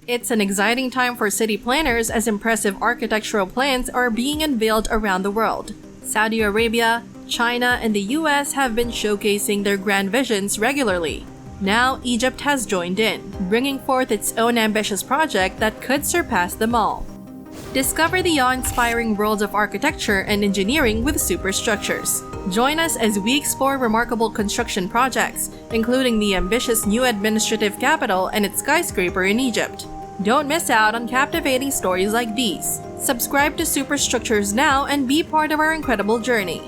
It's an exciting time for city planners as impressive architectural plans are being unveiled around the world. Saudi Arabia, China, and the US have been showcasing their grand visions regularly. Now, Egypt has joined in, bringing forth its own ambitious project that could surpass them all. Discover the awe-inspiring worlds of architecture and engineering with superstructures. Join us as we explore remarkable construction projects, including the ambitious new administrative capital and its skyscraper in Egypt. Don't miss out on captivating stories like these. Subscribe to Superstructures now and be part of our incredible journey.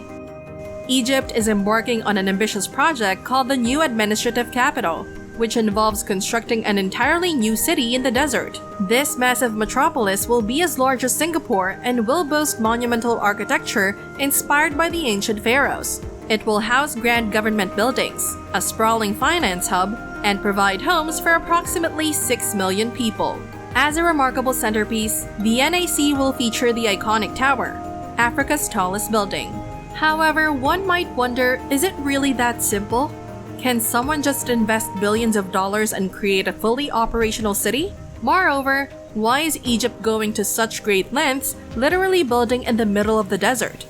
Egypt is embarking on an ambitious project called the New Administrative Capital, which involves constructing an entirely new city in the desert. This massive metropolis will be as large as Singapore and will boast monumental architecture inspired by the ancient pharaohs. It will house grand government buildings, a sprawling finance hub, and provide homes for approximately 6 million people. As a remarkable centerpiece, the NAC will feature the iconic tower, Africa's tallest building. However, one might wonder, is it really that simple? Can someone just invest billions of dollars and create a fully operational city? Moreover, why is Egypt going to such great lengths, literally building in the middle of the desert?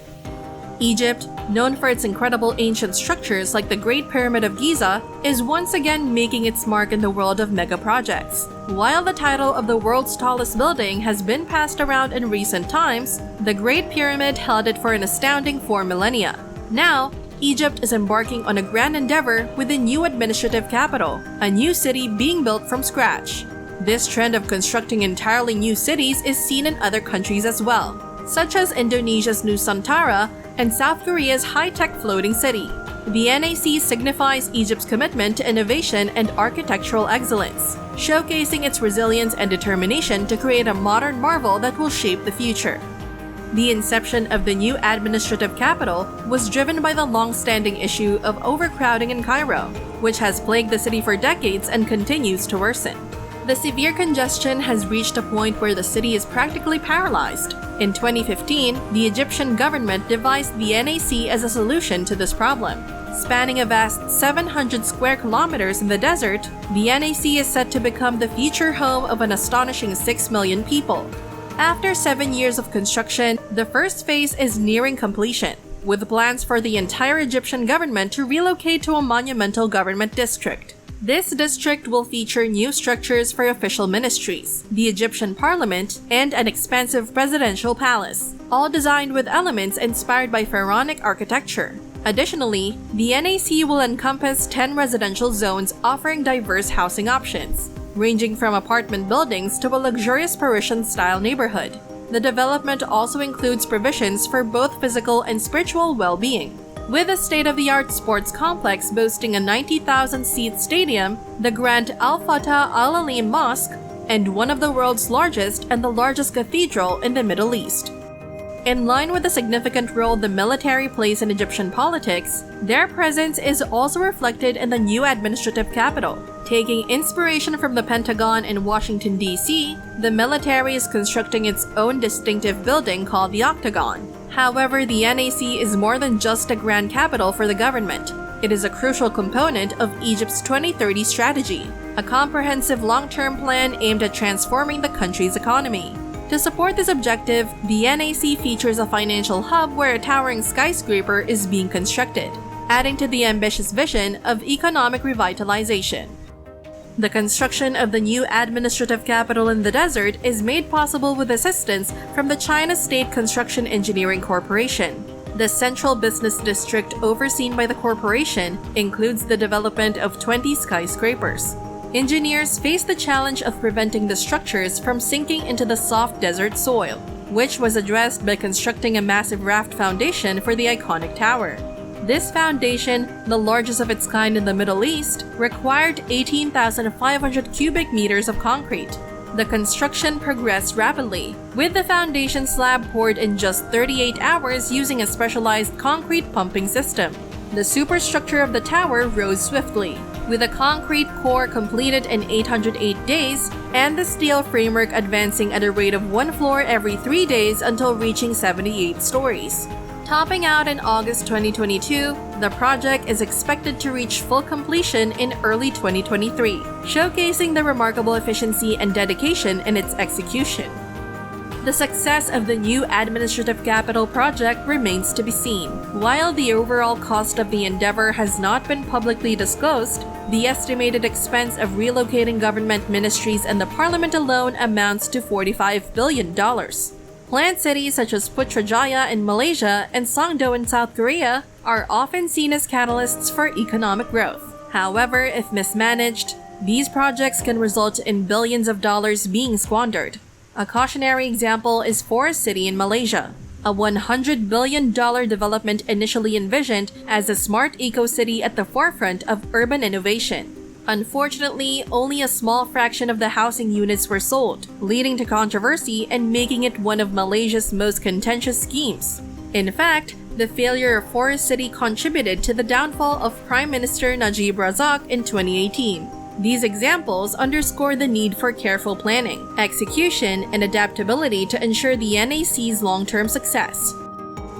Egypt, known for its incredible ancient structures like the Great Pyramid of Giza, is once again making its mark in the world of mega projects. While the title of the world's tallest building has been passed around in recent times, the Great Pyramid held it for an astounding 4 millennia. Now, Egypt is embarking on a grand endeavor with the new administrative capital, a new city being built from scratch. This trend of constructing entirely new cities is seen in other countries as well, such as Indonesia's Nusantara and South Korea's high-tech floating city. The NAC signifies Egypt's commitment to innovation and architectural excellence, showcasing its resilience and determination to create a modern marvel that will shape the future. The inception of the new administrative capital was driven by the long-standing issue of overcrowding in Cairo, which has plagued the city for decades and continues to worsen. The severe congestion has reached a point where the city is practically paralyzed. In 2015, the Egyptian government devised the NAC as a solution to this problem. Spanning a vast 700 square kilometers in the desert, the NAC is set to become the future home of an astonishing 6 million people. After 7 years of construction, the first phase is nearing completion, with plans for the entire Egyptian government to relocate to a monumental government district. This district will feature new structures for official ministries, the Egyptian parliament, and an expansive presidential palace, all designed with elements inspired by pharaonic architecture. Additionally, the NAC will encompass 10 residential zones offering diverse housing options, ranging from apartment buildings to a luxurious Parisian-style neighborhood. The development also includes provisions for both physical and spiritual well-being. With a state-of-the-art sports complex boasting a 90,000-seat stadium, the Grand Al Fatah Al Alim Mosque, and one of the world's largest and the largest cathedral in the Middle East. In line with the significant role the military plays in Egyptian politics, their presence is also reflected in the new administrative capital. Taking inspiration from the Pentagon in Washington, D.C., the military is constructing its own distinctive building called the Octagon. However, the NAC is more than just a grand capital for the government. It is a crucial component of Egypt's 2030 strategy, a comprehensive long-term plan aimed at transforming the country's economy. To support this objective, the NAC features a financial hub where a towering skyscraper is being constructed, adding to the ambitious vision of economic revitalization. The construction of the new administrative capital in the desert is made possible with assistance from the China State Construction Engineering Corporation. The central business district overseen by the corporation includes the development of 20 skyscrapers. Engineers face the challenge of preventing the structures from sinking into the soft desert soil, which was addressed by constructing a massive raft foundation for the iconic tower. This foundation, the largest of its kind in the Middle East, required 18,500 cubic meters of concrete. The construction progressed rapidly, with the foundation slab poured in just 38 hours using a specialized concrete pumping system. The superstructure of the tower rose swiftly, with a concrete core completed in 808 days and the steel framework advancing at a rate of one floor every 3 days until reaching 78 stories. Topping out in August 2022, the project is expected to reach full completion in early 2023, showcasing the remarkable efficiency and dedication in its execution. The success of the new administrative capital project remains to be seen. While the overall cost of the endeavor has not been publicly disclosed, the estimated expense of relocating government ministries and the parliament alone amounts to $45 billion. Planned cities such as Putrajaya in Malaysia and Songdo in South Korea are often seen as catalysts for economic growth. However, if mismanaged, these projects can result in billions of dollars being squandered. A cautionary example is Forest City in Malaysia, a $100 billion development initially envisioned as a smart eco-city at the forefront of urban innovation. Unfortunately, only a small fraction of the housing units were sold, leading to controversy and making it one of Malaysia's most contentious schemes. In fact, the failure of Forest City contributed to the downfall of Prime Minister Najib Razak in 2018. These examples underscore the need for careful planning, execution, and adaptability to ensure the NAC's long-term success.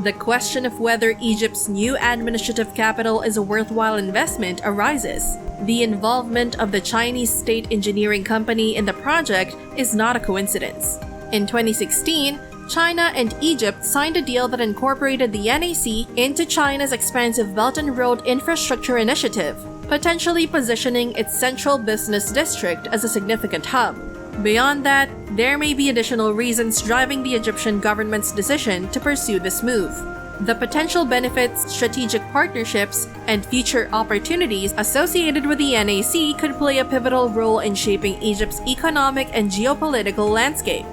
The question of whether Egypt's new administrative capital is a worthwhile investment arises. The involvement of the Chinese state engineering company in the project is not a coincidence. In 2016, China and Egypt signed a deal that incorporated the NAC into China's expansive Belt and Road Infrastructure Initiative, potentially positioning its central business district as a significant hub. Beyond that, there may be additional reasons driving the Egyptian government's decision to pursue this move. The potential benefits, strategic partnerships, and future opportunities associated with the NAC could play a pivotal role in shaping Egypt's economic and geopolitical landscape.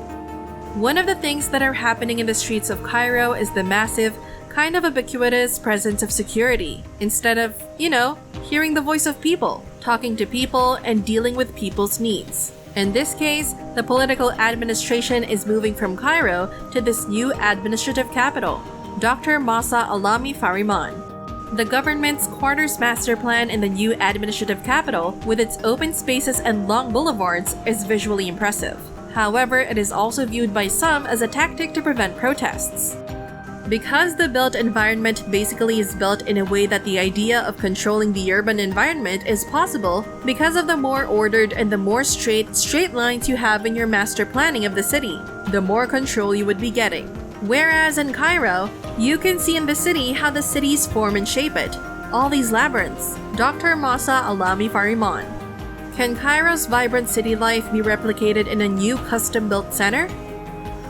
One of the things that are happening in the streets of Cairo is the massive, kind of ubiquitous presence of security, instead of, hearing the voice of people, talking to people, and dealing with people's needs. In this case, the political administration is moving from Cairo to this new administrative capital, Dr. Masa Alami Fariman. The government's quarters master plan in the new administrative capital, with its open spaces and long boulevards, is visually impressive. However, it is also viewed by some as a tactic to prevent protests. Because the built environment basically is built in a way that the idea of controlling the urban environment is possible because of the more ordered and the more straight lines you have in your master planning of the city, the more control you would be getting. Whereas in Cairo, you can see in the city how the cities form and shape it. All these labyrinths. Dr. Masa Alami Fariman. Can Cairo's vibrant city life be replicated in a new custom-built center?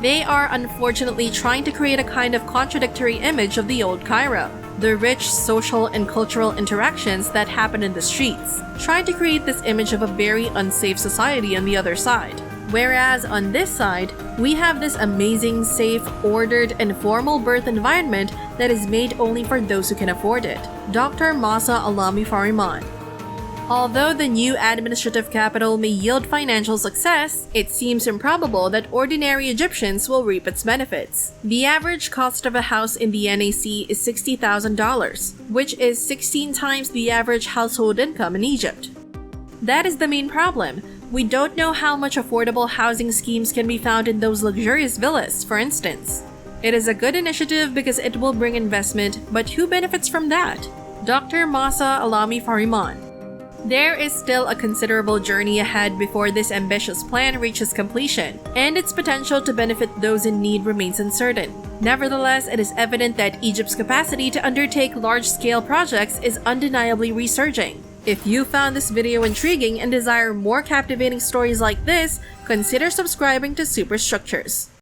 They are unfortunately trying to create a kind of contradictory image of the old Cairo, the rich social and cultural interactions that happen in the streets, trying to create this image of a very unsafe society on the other side. Whereas on this side, we have this amazing, safe, ordered, and formal birth environment that is made only for those who can afford it. Dr. Masa Alami Fariman. Although the new administrative capital may yield financial success, it seems improbable that ordinary Egyptians will reap its benefits. The average cost of a house in the NAC is $60,000, which is 16 times the average household income in Egypt. That is the main problem. We don't know how much affordable housing schemes can be found in those luxurious villas, for instance. It is a good initiative because it will bring investment, but who benefits from that? Dr. Masa Alami Fariman. There is still a considerable journey ahead before this ambitious plan reaches completion, and its potential to benefit those in need remains uncertain. Nevertheless, it is evident that Egypt's capacity to undertake large-scale projects is undeniably resurging. If you found this video intriguing and desire more captivating stories like this, consider subscribing to Superstructures.